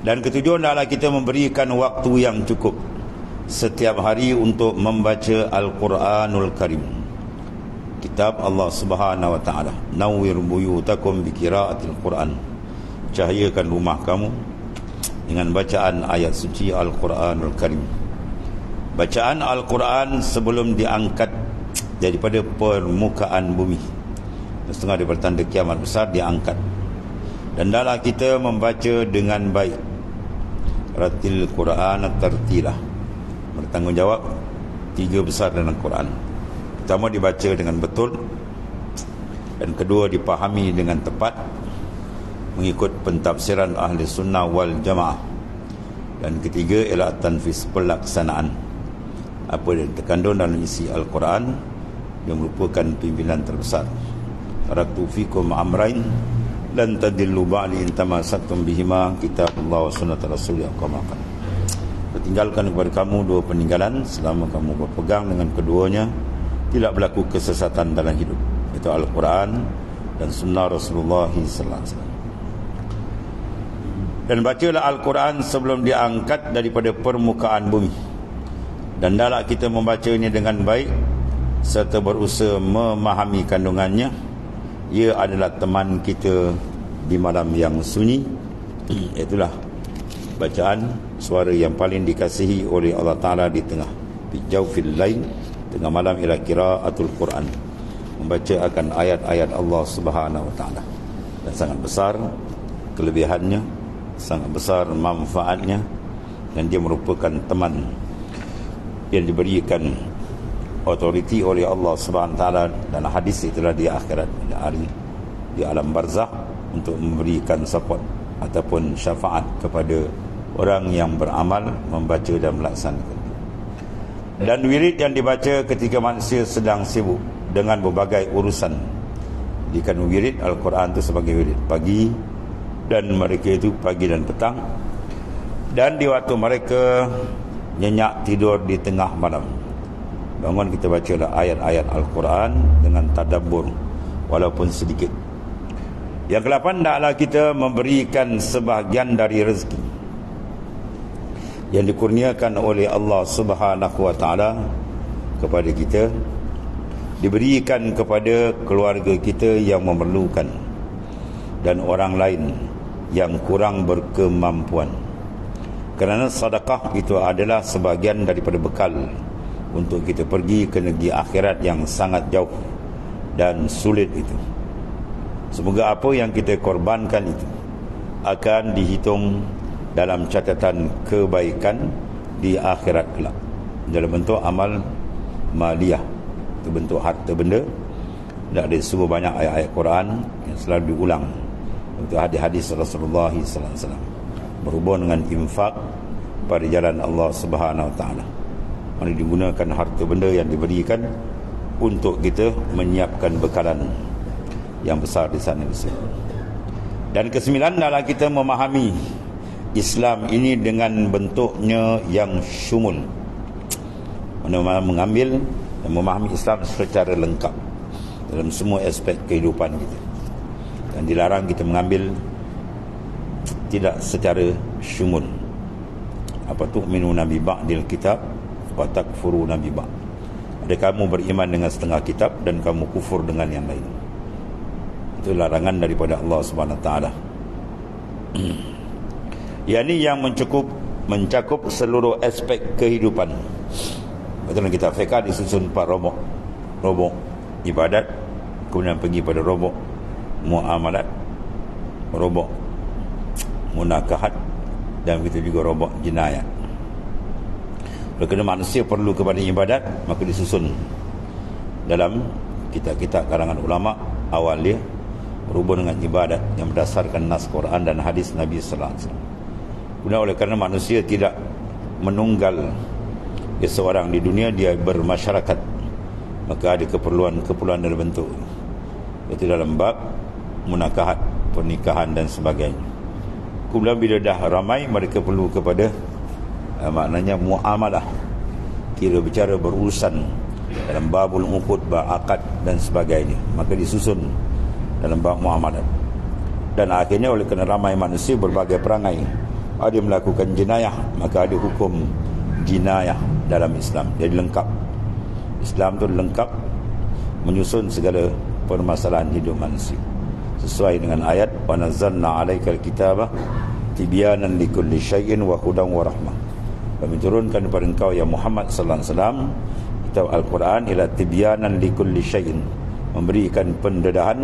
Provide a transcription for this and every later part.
Dan ketujuh, adalah kita memberikan waktu yang cukup setiap hari untuk membaca Al-Quranul Karim, kitab Allah Subhanahu wa taala. Nawwir buyutakum bi qiraatil Quran. Cahayakan rumah kamu dengan bacaan ayat suci Al-Quranul Karim. Bacaan Al-Quran sebelum diangkat daripada permukaan bumi, setengah daripada tanda kiamat besar, diangkat. Dan hendaklah kita membaca dengan baik. Ratil Quran tartilah. Bertanggungjawab 3 besar dalam Quran. Pertama, dibaca dengan betul, dan kedua, dipahami dengan tepat mengikut pentafsiran ahli sunnah wal jamaah, dan ketiga ialah tanfiz, pelaksanaan apa yang terkandung dalam isi Al-Quran yang merupakan pimpinan terbesar. Taraktu fikum amrain lan tadillu ba'di in tamassaktum bihima, kitabullah wa sunnat rasul yaqamakan. Bertinggalkan kepada kamu 2 peninggalan, selama kamu berpegang dengan keduanya tidak berlaku kesesatan dalam hidup, itu Al-Quran dan sunnah Rasulullah sallallahu alaihi wasallam. Dan bacalah Al-Quran sebelum diangkat daripada permukaan bumi, dan hendaklah kita membacanya dengan baik serta berusaha memahami kandungannya. Ia adalah teman kita di malam yang sunyi. Itulah bacaan suara yang paling dikasihi oleh Allah Ta'ala di tengah jawfil lain, tengah malam, ila qiraatul Quran, membaca akan ayat-ayat Allah Subhanahu wa taala. Dan sangat besar kelebihannya, sangat besar manfaatnya, dan dia merupakan teman yang diberikan otoriti oleh Allah Subhanahu wa taala dalam hadis, itulah di akhirat, di alam barzakh, untuk memberikan support ataupun syafaat kepada orang yang beramal, membaca dan melaksanakan. Dan wirid yang dibaca ketika manusia sedang sibuk dengan berbagai urusan, jika wirid Al-Quran itu sebagai wirid pagi, dan mereka itu pagi dan petang, dan di waktu mereka nyenyak tidur di tengah malam, bangun kita bacalah ayat-ayat Al-Quran dengan tadabbur walaupun sedikit. Yang ke-8, hendaklah kita memberikan sebahagian dari rezeki yang dikurniakan oleh Allah Subhanahu wa taala kepada kita, diberikan kepada keluarga kita yang memerlukan dan orang lain yang kurang berkemampuan. Kerana sedekah itu adalah sebahagian daripada bekal untuk kita pergi ke negeri akhirat yang sangat jauh dan sulit itu. Semoga apa yang kita korbankan itu akan dihitung dalam catatan kebaikan di akhirat kelak, dalam bentuk amal maliyah, itu bentuk harta benda. Dan ada sungguh banyak ayat-ayat Quran yang selalu diulang untuk hadis-hadis Rasulullah sallallahu alaihi wasallam berhubung dengan infak pada jalan Allah Subhanahu wa taala. Mana digunakan harta benda yang diberikan untuk kita menyiapkan bekalan yang besar di sana. Dan ke-9 adalah kita memahami Islam ini dengan bentuknya yang syumul, mana mengambil dan memahami Islam secara lengkap dalam semua aspek kehidupan kita. Dan dilarang kita mengambil tidak secara syumul. Apa tu'minuna bi ba'dil kitab wa takfuruna bi ba'd. Ada kamu beriman dengan setengah kitab dan kamu kufur dengan yang lain. Itu larangan daripada Allah Subhanahu wa taala. Yang mencakup seluruh aspek kehidupan. Betul, kita fiqh disusun 4 robok. Robok ibadat, kemudian pergi pada robok muamalat, robok munakahat, dan begitu juga robok jinayat. Kerana manusia perlu kepada ibadat, maka disusun dalam kitab-kitab karangan ulama awal dia berhubung dengan ibadat yang berdasarkan nas Quran dan hadis Nabi sallallahu alaihi wasallam. Kemudian oleh kerana manusia tidak menunggal seseorang di dunia, dia bermasyarakat, maka ada keperluan dalam bentuk itu dalam bab munakahat, pernikahan dan sebagainya. Kemudian bila dah ramai, mereka perlu kepada maknanya muamalah, kira bicara berurusan dalam babul uqud, bab akad dan sebagainya, maka disusun dalam bab muamalat. Dan akhirnya oleh kerana ramai manusia, berbagai perangai ada melakukan jenayah, maka ada hukum jinayah dalam Islam. Jadi lengkap. Islam tu lengkap menyusun segala permasalahan hidup manusia sesuai dengan ayat wa nazzalna 'alaikal kitaba tibyanan likulli syai'in wa hudan wa rahmah. Kami turunkan kepada engkau ya Muhammad sallallahu alaihi wasallam kitab Al-Quran ila tibyanan likulli syai'in, memberikan pendedahan,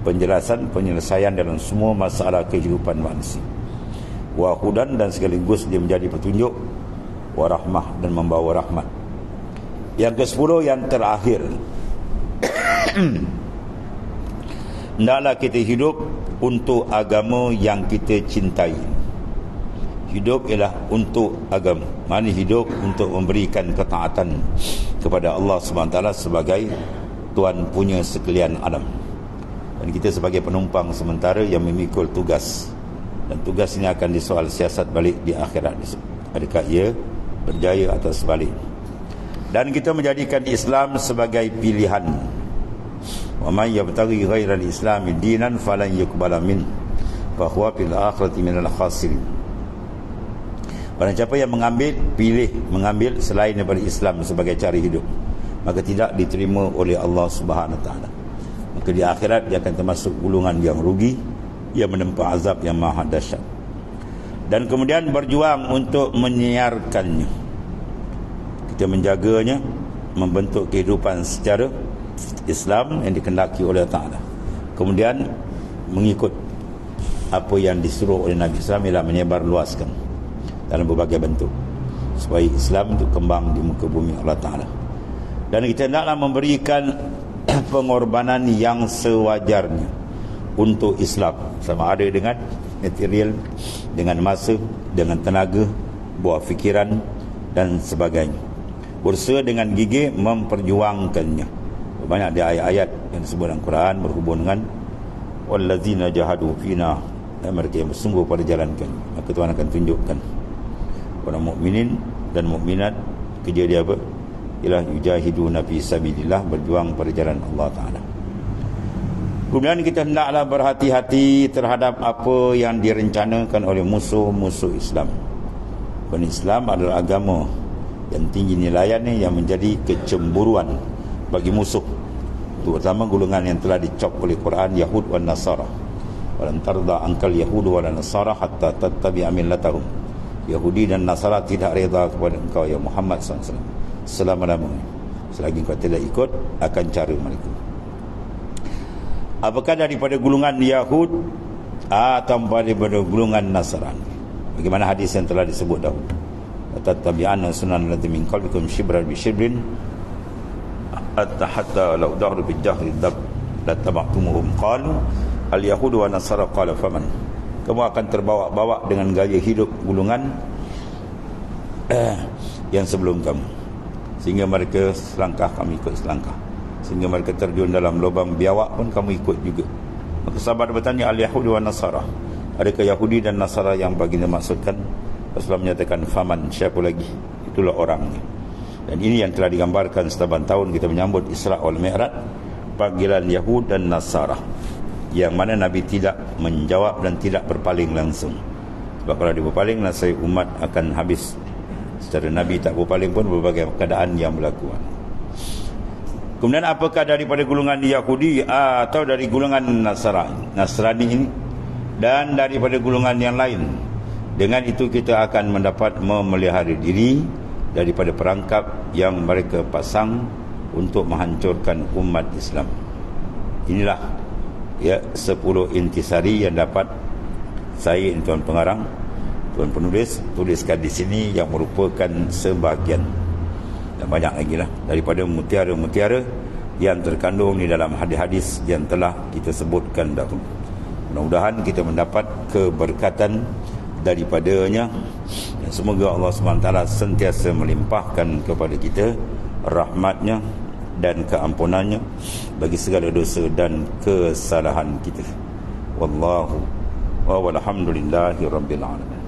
penjelasan, penyelesaian dalam semua masalah kehidupan manusia. Wa hudan, dan sekaligus dia menjadi petunjuk, wa rahmah, dan membawa rahmat. Yang ke-10 yang terakhir, hendaklah kita hidup untuk agama yang kita cintai. Hidup ialah untuk agama. Mana hidup untuk memberikan ketaatan kepada Allah SWT sebagai Tuhan punya sekalian alam. Dan kita sebagai penumpang sementara yang memikul tugas. Dan tugas ini akan disoal siasat balik di akhirat. Adakah ia berjaya atau sebalik. Dan kita menjadikan Islam sebagai pilihan. Wa man yabtaghi ghairal islami dinan falan yuqbala min fa huwa fil akhirati minal khasirin. Barang siapa yang mengambil selain daripada Islam sebagai cara hidup, maka tidak diterima oleh Allah Subhanahu Wa Taala. Maka di akhirat dia akan termasuk golongan yang rugi, yang menempa azab yang maha dahsyat. Dan kemudian berjuang untuk menyiarkannya. Kita menjaganya, membentuk kehidupan secara Islam yang dikehendaki oleh Allah Taala. Kemudian mengikut apa yang disuruh oleh Nabi SAW, ialah menyebar luaskan dalam berbagai bentuk supaya Islam itu kembang di muka bumi Allah Ta'ala. Dan kita hendaklah memberikan pengorbanan yang sewajarnya untuk Islam, sama ada dengan material, dengan masa, dengan tenaga, buah fikiran dan sebagainya. Berusaha dengan gigih memperjuangkannya. Banyak di ayat-ayat yang disebut dalam Quran berhubung dengan wallazina jahadu fina, mereka yang bersungguh pada jalan kami, maka Tuhan akan tunjukkan orang mukminin dan mukminat kerja dia apa? Ialah yujahiduna fi sabilillah, berjuang pada jalan Allah Taala. Kemudian kita hendaklah berhati-hati terhadap apa yang direncanakan oleh musuh-musuh Islam. Kerana Islam adalah agama yang tinggi nilaiannya, yang menjadi kecemburuan bagi musuh, terutama golongan yang telah dicop oleh Quran, Yahud wan Nasara. Walan tarda ankal Yahudu wal Nasara hatta tattabi'a millatahum. Yahudi dan Nasara tidak reda kepada engkau ya Muhammad SAW selama-lamanya, selagi engkau tidak ikut akan cara mereka. Apakah daripada golongan Yahud atau daripada golongan Nasrani? Bagaimana hadis yang telah disebut dahulu, tattabi'anna sunan allati min qablikum shibran bi shibrin hatta law dahru bil jahri la tabaqtumuhum qalu al yahudu wa nasara qala faman. Kamu akan terbawa-bawa dengan gaya hidup golongan yang sebelum kamu, sehingga mereka selangkah, kamu ikut selangkah, sehingga mereka terjun dalam lubang biawak pun kamu ikut juga. Maka sahabat bertanya, al-Yahudi wa Nasara, adakah Yahudi dan Nasara yang baginda maksudkan? Rasulullah menyatakan, faman, siapa lagi? Itulah orangnya. Dan ini yang telah digambarkan setiap tahun kita menyambut Isra wal Mi'raj, panggilan Yahud dan Nasara, yang mana Nabi tidak menjawab dan tidak berpaling langsung. Sebab kalau dia berpaling, nasib umat akan habis. Secara Nabi tak berpaling pun berbagai keadaan yang berlaku. Kemudian apakah daripada golongan Yahudi atau dari golongan Nasrani ini dan daripada golongan yang lain. Dengan itu kita akan mendapat memelihara diri daripada perangkap yang mereka pasang untuk menghancurkan umat Islam. Inilah 10 intisari yang dapat saya, Tuan Pengarang, Tuan Penulis tuliskan di sini, yang merupakan sebahagian, dan banyak lagi lah daripada mutiara-mutiara yang terkandung di dalam hadis-hadis yang telah kita sebutkan dahulu. Mudah-mudahan kita mendapat keberkatan daripadanya, dan semoga Allah SWT sentiasa melimpahkan kepada kita rahmatnya dan keampunannya bagi segala dosa dan kesalahan kita. Wallahu wa walhamdulillahi rabbil alamin.